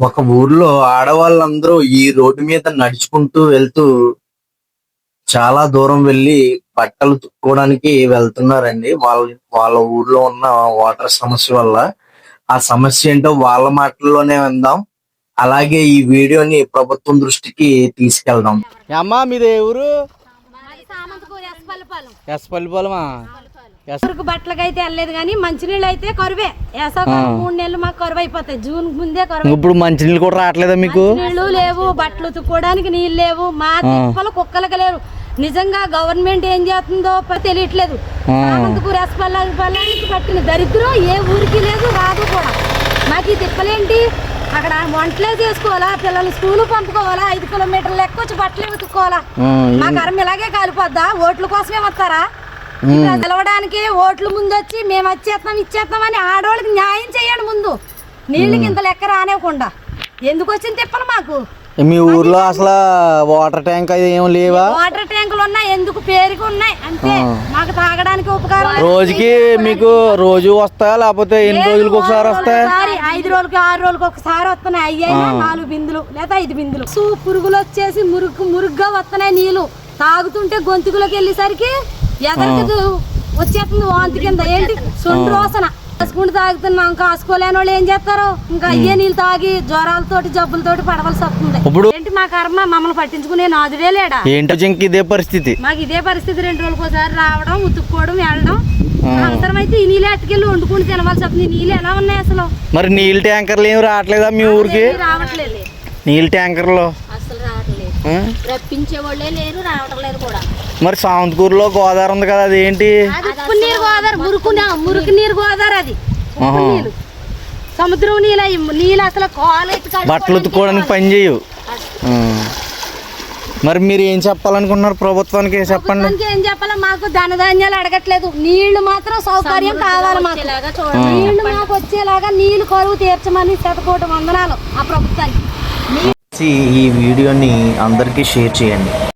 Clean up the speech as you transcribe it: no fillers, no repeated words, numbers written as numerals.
ఒక ఊర్లో ఆడవాళ్ళందరూ ఈ రోడ్డు మీద నడుచుకుంటూ వెళ్తూ చాలా దూరం వెళ్ళి బట్టలు తుక్కోవడానికి వెళ్తున్నారండి. వాళ్ళ ఊర్లో ఉన్న వాటర్ సమస్య వల్ల. ఆ సమస్య ఏంటో వాళ్ళ మాటల్లోనే విందాం. అలాగే ఈ వీడియోని ప్రభుత్వం దృష్టికి తీసుకెళ్దాం. అమ్మా మీది ఏ ఊరు? ఎస్పల్లిపాలెమా? బట్టలకైతే వెళ్ళలేదు కానీ మంచినీళ్ళు అయితే కరువే. 3 నెలలు మాకు కరువు అయిపోతాయి. జూన్ ముందే కరువు. ఇప్పుడు మంచినీళ్ళు కూడా రావట్లేదా మీకు? నీళ్లు లేవు, బట్టలు తుక్కోవడానికి నీళ్ళు లేవు. మా తిప్పలు కుక్కలకి లేరు. నిజంగా గవర్నమెంట్ ఏం చేస్తుందో తెలియట్లేదు. సామంతపూర్ ఎస్పల్లిపాలెనికి పట్టిన దరిద్రం ఏ ఊరికి లేదు, రాదు కూడా. మాకు ఈ తిప్పలేంటి? అక్కడ వంటలే చేసుకోవాలా, పిల్లలు స్కూల్ పంపుకోవాలా, 5 కిలోమీటర్లు లెక్క వచ్చి బట్టలు ఉతుక్కోవాలా. మా కర్మ ఇలాగే కాలిపోద్దా? ఓట్ల కోసమే వస్తారా? గెలవడానికి ఓట్లు ముందు వచ్చి మేము ఇచ్చేస్తాం అని ఆడవాళ్ళకి న్యాయం చేయండి. ముందు నీళ్ళకి ఇంత లెక్క రానివ్వకుండా ఎందుకు వచ్చింది తిప్పలు మాకు? మీ ఊర్లో అసలు వాటర్ ట్యాంక్ అది ఏం లేవా? వాటర్ ట్యాంకులు ఉన్నాయి, ఎందుకు పేరుకి ఉన్నాయి అంతే. మాకు తాగడానికి ఉపకారం. రోజుకి మీకు రోజు వస్తాయా లేకపోతే ఎన్ని రోజులకు ఒకసారి వస్తాయి? 5 రోజులకి 6 రోజులకు ఒకసారి వస్తున్నాయి. అయ్యాయి 4 బిందులు లేదా 5 బిందులు. పురుగులు వచ్చేసి మురుగ్గా వస్తున్నాయి నీళ్లు. తాగుతుంటే గొంతుకులోకి వెళ్ళేసరికి ఎదరికి వచ్చేస్తుంది వాంతి కింద. ఏంటి సొండు రోసన. కాసుకుంటూ తాగుతున్నాం. కాసుకోలేని వాళ్ళు ఏం చేస్తారు? ఇంకా అయ్యే నీళ్ళు తాగి జ్వరాలతోటి జబ్బులతోటి పడవలసి వస్తుంది. ఏంటి మా కర్మ? మమ్మల్ని పట్టించుకునే నాదుడే లేడా? ఏంటి ఇదే పరిస్థితి? మాకు ఇదే పరిస్థితి. 2 రోజులకు ఒకసారి రావడం, ఉతుక్కోవడం, వెళ్ళడం. అవసరం అయితే ఈ నీళ్ళు ఎట్టుకెళ్ళి వండుకుని తినవలసి వస్తుంది. నీళ్ళు ఎలా ఉన్నాయి అసలు? మరి నీళ్ళు ట్యాంకర్లు ఏమి రావట్లేదా మీ ఊరికి? రావట్లేదు. నీళ్ళు ట్యాంకర్లు అసలు రావట్లేదు. రప్పించే వాళ్ళే లేరు, రావటం లేదు కూడా. మరి సామంతపూర్లో గోదావరి ఉంది కదా, అది ఏంటి? నీరు గోదావరి, మురికి నీరు గోదావరి. అది నీళ్ళు సముద్రం నీళ్ళు అసలు బట్టలు ఉతుక్కోవడానికి పని చేయవు. మరి మీరు ఏం చెప్పాలనుకుంటున్నారు ప్రభుత్వానికి? చెప్పండి. ఏం చెప్పాలా? మాకు ధనధాన్యాలు అడగట్లేదు, నీళ్లు మాత్రం సౌకర్యం కావాలి మాకు. నీళ్లు మాకు వచ్చేలాగా నీళ్లు కరువు తీర్చమని శతకోటి వందనాలు ఆ ప్రభుత్వానికి. ఈ వీడియోని అందరికీ షేర్ చేయండి.